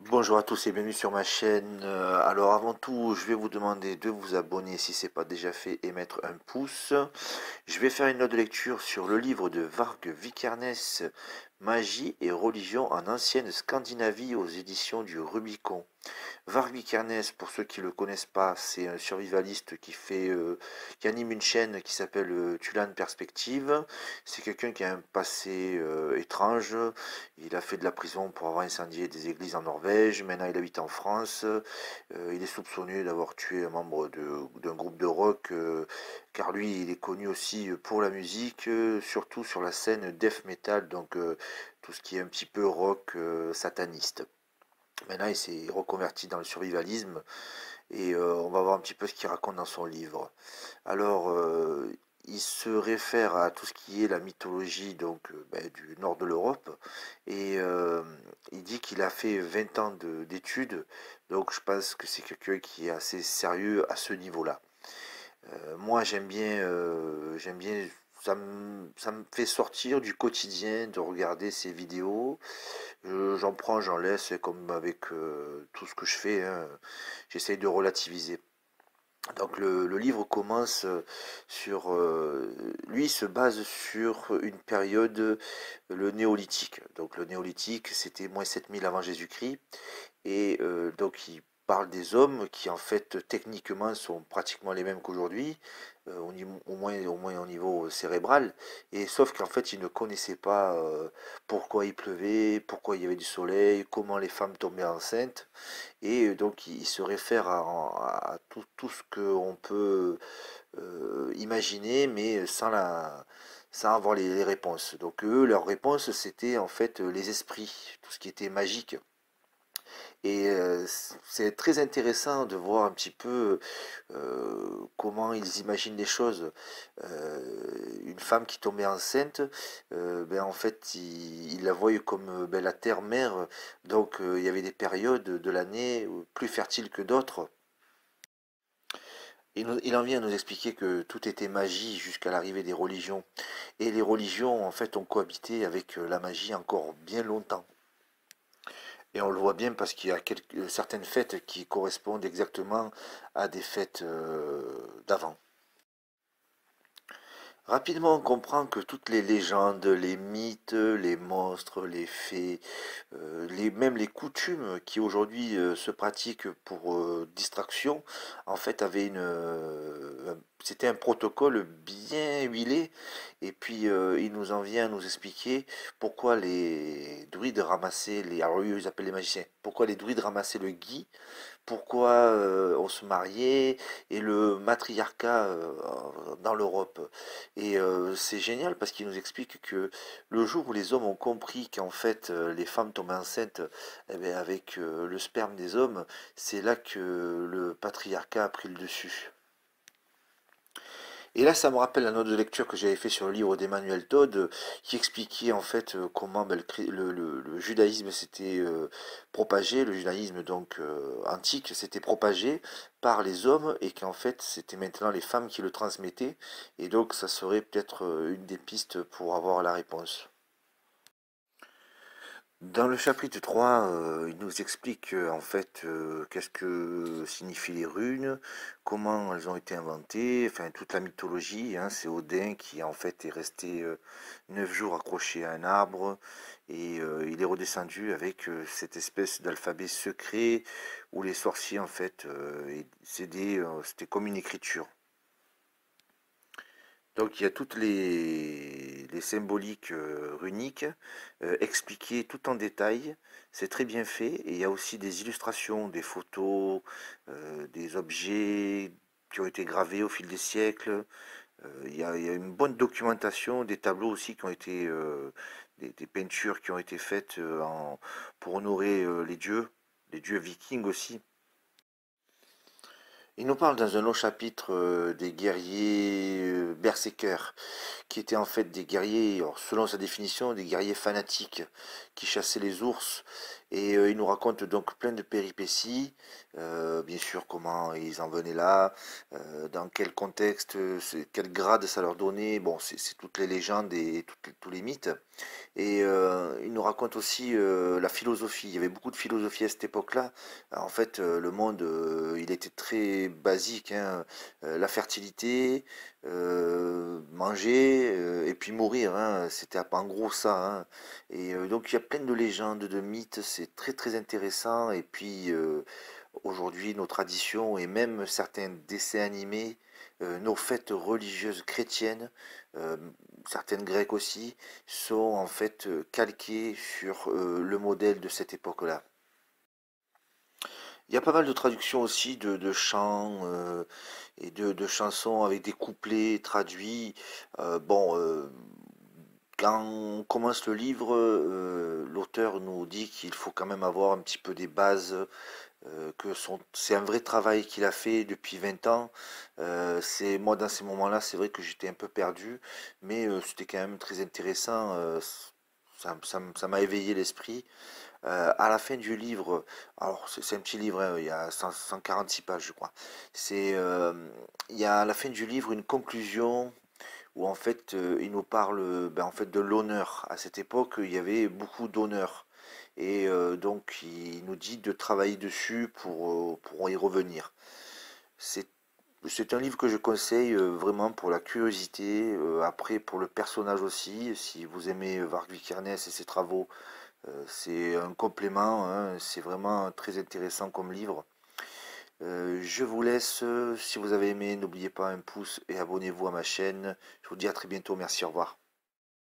Bonjour à tous et bienvenue sur ma chaîne. Alors avant tout, je vais vous demander de vous abonner si ce n'est pas déjà fait et mettre un pouce. Je vais faire une note de lecture sur le livre de Varg Vikernes, Magie et religion en ancienne Scandinavie aux éditions du Rubicon. Varg Vikernes, pour ceux qui ne le connaissent pas, c'est un survivaliste qui anime une chaîne qui s'appelle Tulan Perspective. C'est quelqu'un qui a un passé étrange. Il a fait de la prison pour avoir incendié des églises en Norvège. Maintenant, il habite en France. Il est soupçonné d'avoir tué un membre d'un groupe de rock, car lui, il est connu aussi pour la musique, surtout sur la scène death metal, donc tout ce qui est un petit peu rock sataniste. Maintenant, il s'est reconverti dans le survivalisme et on va voir un petit peu ce qu'il raconte dans son livre. Alors, il se réfère à tout ce qui est la mythologie du nord de l'Europe et il dit qu'il a fait 20 ans d'études, donc je pense que c'est quelqu'un qui est assez sérieux à ce niveau-là. Moi, j'aime bien, ça me fait sortir du quotidien de regarder ces vidéos. J'en prends, j'en laisse, comme avec tout ce que je fais, hein. J'essaye de relativiser. Donc le livre commence lui il se base sur une période, le néolithique. Donc le néolithique, c'était moins 7000 avant Jésus-Christ. Et donc il parle des hommes qui en fait techniquement sont pratiquement les mêmes qu'aujourd'hui, au moins au niveau cérébral. Et sauf qu'en fait ils ne connaissaient pas pourquoi il pleuvait, pourquoi il y avait du soleil, comment les femmes tombaient enceintes. Et donc il se réfère à tout ce qu'on peut imaginer, mais sans avoir les réponses. Donc eux, leur réponse, c'était en fait les esprits, tout ce qui était magique. Et c'est très intéressant de voir un petit peu comment ils imaginent les choses. Une femme qui tombait enceinte, ben en fait, ils la voient comme la terre-mère. Donc il y avait des périodes de l'année plus fertiles que d'autres. Il en vient à nous expliquer que tout était magie jusqu'à l'arrivée des religions. Et les religions, en fait, ont cohabité avec la magie encore bien longtemps. Et on le voit bien parce qu'il y a certaines fêtes qui correspondent exactement à des fêtes d'avant. Rapidement, on comprend que toutes les légendes, les mythes, les monstres, les fées, même les coutumes qui aujourd'hui se pratiquent pour distraction, en fait, c'était un protocole bien huilé. Et puis, il nous en vient à nous expliquer pourquoi les druides ramassaient alors eux, ils appellent les magiciens, pourquoi les druides ramassaient le gui, pourquoi on se mariait et le matriarcat dans l'Europe. Et c'est génial parce qu'il nous explique que le jour où les hommes ont compris qu'en fait les femmes tombent enceintes eh bien, avec le sperme des hommes, c'est là que le patriarcat a pris le dessus. Et là, ça me rappelle un autre lecture que j'avais fait sur le livre d'Emmanuel Todd, qui expliquait en fait comment ben, le judaïsme s'était propagé, le judaïsme donc antique s'était propagé par les hommes et qu'en fait c'était maintenant les femmes qui le transmettaient. Et donc ça serait peut-être une des pistes pour avoir la réponse. Dans le chapitre 3, il nous explique en fait qu'est-ce que signifient les runes, comment elles ont été inventées, enfin toute la mythologie, hein. C'est Odin qui en fait est resté 9 jours accroché à un arbre et il est redescendu avec cette espèce d'alphabet secret où les sorciers en fait c'était comme une écriture. Donc il y a toutes les symboliques runiques expliquées tout en détail. C'est très bien fait. Et il y a aussi des illustrations, des photos, des objets qui ont été gravés au fil des siècles. Il y a une bonne documentation, des tableaux aussi qui ont été, des peintures qui ont été faites pour honorer les dieux vikings aussi. Il nous parle dans un autre chapitre des guerriers berserkers, qui étaient en fait des guerriers, alors, selon sa définition, des guerriers fanatiques qui chassaient les ours. Et il nous raconte donc plein de péripéties, bien sûr comment ils en venaient là, dans quel contexte, quel grade ça leur donnait. Bon, c'est toutes les légendes et tous les mythes. Et il nous raconte aussi la philosophie. Il y avait beaucoup de philosophie à cette époque-là. En fait, le monde, il était très basique, hein. La fertilité, manger, et puis mourir, hein. C'était en gros ça, hein. Et donc il y a plein de légendes, de mythes. C'est très très intéressant. Et puis aujourd'hui, nos traditions et même certains dessins animés, nos fêtes religieuses chrétiennes, euh, certaines grecques aussi, sont en fait calquées sur le modèle de cette époque-là. Il y a pas mal de traductions aussi de chants et de chansons avec des couplets traduits. Bon, quand on commence le livre, l'auteur nous dit qu'il faut quand même avoir un petit peu des bases, c'est un vrai travail qu'il a fait depuis 20 ans. C'est moi dans ces moments-là, c'est vrai que j'étais un peu perdu, mais c'était quand même très intéressant. Ça m'a éveillé l'esprit. À la fin du livre, alors c'est un petit livre, hein, il y a 146 pages, je crois. Il y a à la fin du livre une conclusion où en fait il nous parle ben, en fait de l'honneur. À cette époque, il y avait beaucoup d'honneur. Et donc il nous dit de travailler dessus pour y revenir. C'est c'est un livre que je conseille vraiment pour la curiosité, après pour le personnage aussi. Si vous aimez Varg Vikernes et ses travaux, c'est un complément, hein. C'est vraiment très intéressant comme livre. Je vous laisse, si vous avez aimé, n'oubliez pas un pouce et abonnez-vous à ma chaîne. Je vous dis à très bientôt, merci, au revoir.